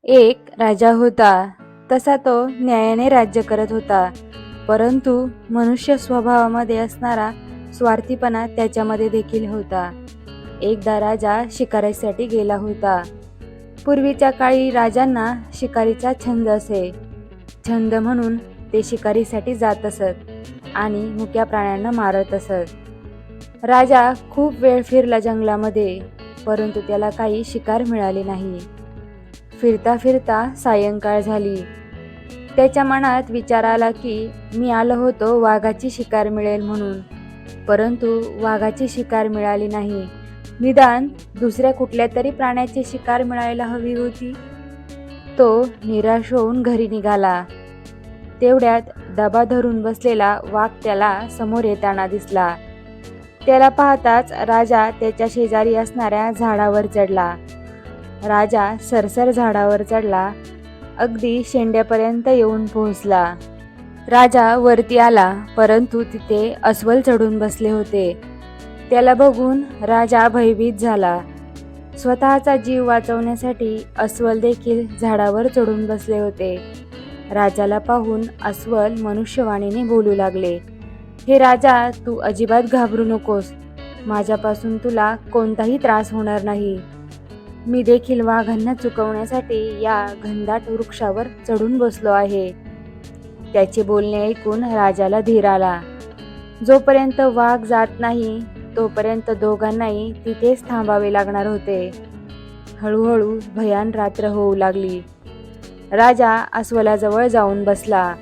एक राजा होता. तसा तो न्यायाने राज्य करत होता. परंतु मनुष्य स्वभावामध्ये असणारा स्वार्थीपणा त्याच्यामध्ये देखील होता. एकदा राजा शिकारीसाठी गेला होता. पूर्वीच्या काळी राजांना शिकारीचा छंद असे. छंद म्हणून ते शिकारीसाठी जात असत आणि मुक्या प्राण्यांना मारत असत. राजा खूप वेळ फिरला जंगलामध्ये, परंतु त्याला काही शिकार मिळाली नाही. फिरता फिरता सायंकाळ झाली. त्याच्या मनात विचार आला की मी आलो होतो वाघाची शिकार मिळेल म्हणून, परंतु वाघाची शिकार मिळाली नाही. निदान दुसऱ्या कुठल्या तरी प्राण्याची शिकार मिळायला हवी होती. तो निराश होऊन घरी निघाला. तेवढ्यात दबा धरून बसलेला वाघ त्याला समोर येताना दिसला. त्याला पाहताच राजा त्याच्या शेजारी असणाऱ्या झाडावर चढला. राजा सरसर झाडावर चढला, अगदी शेंड्यापर्यंत येऊन पोहोचला. राजा वरती आला, परंतु तिथे अस्वल चढून बसले होते. त्याला बघून राजा भयभीत झाला. स्वतःचा जीव वाचवण्यासाठी अस्वल देखील झाडावर चढून बसले होते. राजाला पाहून अस्वल मनुष्यवाणीने बोलू लागले, हे राजा, तू अजिबात घाबरू नकोस. माझ्यापासून तुला कोणताही त्रास होणार नाही. मी देखील वाघांना चुकवण्यासाठी या घनदाट वृक्षावर चढून बसलो आहे. त्याचे बोलणे ऐकून राजाला धीर आला. जोपर्यंत वाघ जात नाही तोपर्यंत दोघांनाही तिथेच थांबावे लागणार होते. हळूहळू भयान रात्र होऊ लागली. राजा अस्वलाजवळ जाऊन बसला.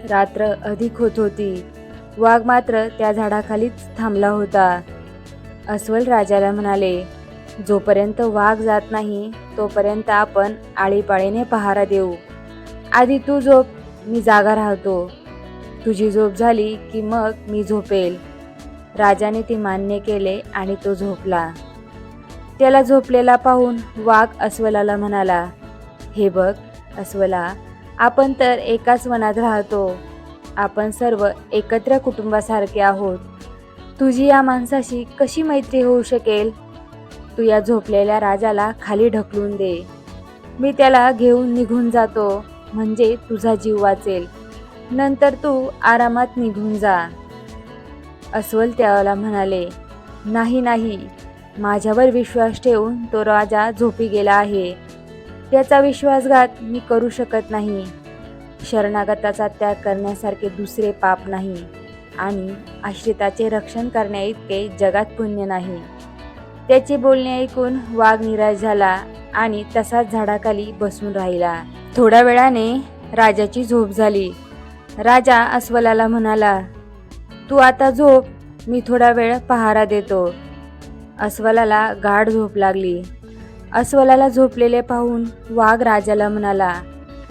रात्र अधिक होत होती. वाघ मात्र त्या झाडाखालीच थांबला होता. अस्वल राजाला म्हणाले, जोपर्यंत वाघ जात नाही तोपर्यंत आपण आळीपाळीने पहारा देऊ. आधी तू झोप, मी जागा राहतो. तुझी झोप झाली की मग मी झोपेल. राजाने ते मान्य केले आणि तो झोपला. त्याला झोपलेला पाहून वाघ अस्वलाला म्हणाला, हे बघ अस्वला, आपण तर एकाच वनात राहतो. आपण सर्व एकत्र कुटुंबासारखे आहोत. तुझी या माणसाशी कशी मैत्री होऊ शकेल? तू या झोपलेल्या राजाला खाली ढकलून दे. मी त्याला घेऊन निघून जातो, म्हणजे तुझा जीव वाचेल. नंतर तू आरामात निघून जा. अस्वल त्याला म्हणाले, नाही नाही, माझ्यावर विश्वास ठेवून तो राजा झोपी गेला आहे. त्याचा विश्वासघात मी करू शकत नाही. शरणागताचा त्याग करण्यासारखे दुसरे पाप नाही आणि आश्रिताचे रक्षण करण्याइतके जगात पुण्य नाही. त्याचे बोलणे ऐकून वाघ निराश झाला आणि तसाच झाडाखाली बसून राहिला. थोड्या वेळाने राजाची झोप झाली. राजा अस्वलाला म्हणाला, तू आता झोप, मी थोडा वेळ पहारा देतो. अस्वलाला गाढ झोप लागली. अस्वलाला झोपलेले पाहून वाघ राजाला म्हणाला,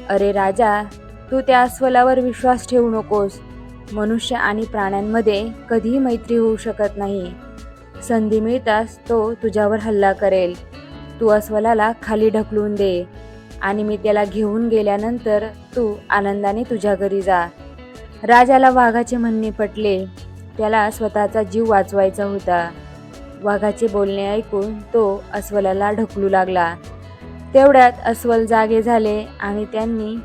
अरे राजा, तू त्या अस्वलावर विश्वास ठेवू नकोस. मनुष्य आणि प्राण्यांमध्ये कधीही मैत्री होऊ शकत नाही. संधी मिळताच तो तुझ्यावर हल्ला करेल. तू अस्वलाला खाली ढकलून दे आणि मी त्याला घेऊन गेल्यानंतर तू आनंदाने तुझ्या घरी जा. राजाला वाघाचे म्हणणे पटले. त्याला स्वतःचा जीव वाचवायचा होता. वाघाचे बोलणे ऐकून तो अस्वलाला ढकलू लागला. तेवढ्यात अस्वल जागे झाले आणि त्यांनी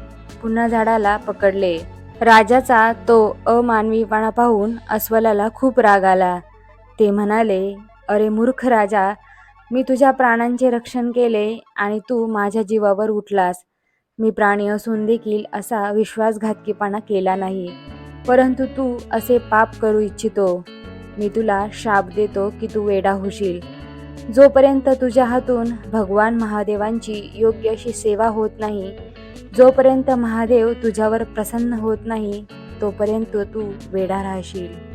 पुन्हा झाडाला पकडले. राजाचा तो अमानवीपणा पाहून अस्वलाला खूप राग आला. ते म्हणाले, अरे मूर्ख राजा, मी तुझ्या प्राणांचे रक्षण केले आणि तू माझ्या जीवावर उठलास. मी प्राणी असून देखील असा विश्वासघातकीपणा केला नाही, परंतु तू असे पाप करू इच्छितो. मी तुला शाप देतो की तू वेडा होशील. जोपर्यंत तुझ्या हातून भगवान महादेवांची योग्य अशी सेवा होत नाही, जोपर्यंत महादेव तुझ्यावर प्रसन्न होत नाही, तोपर्यंत तू वेडा राहशील.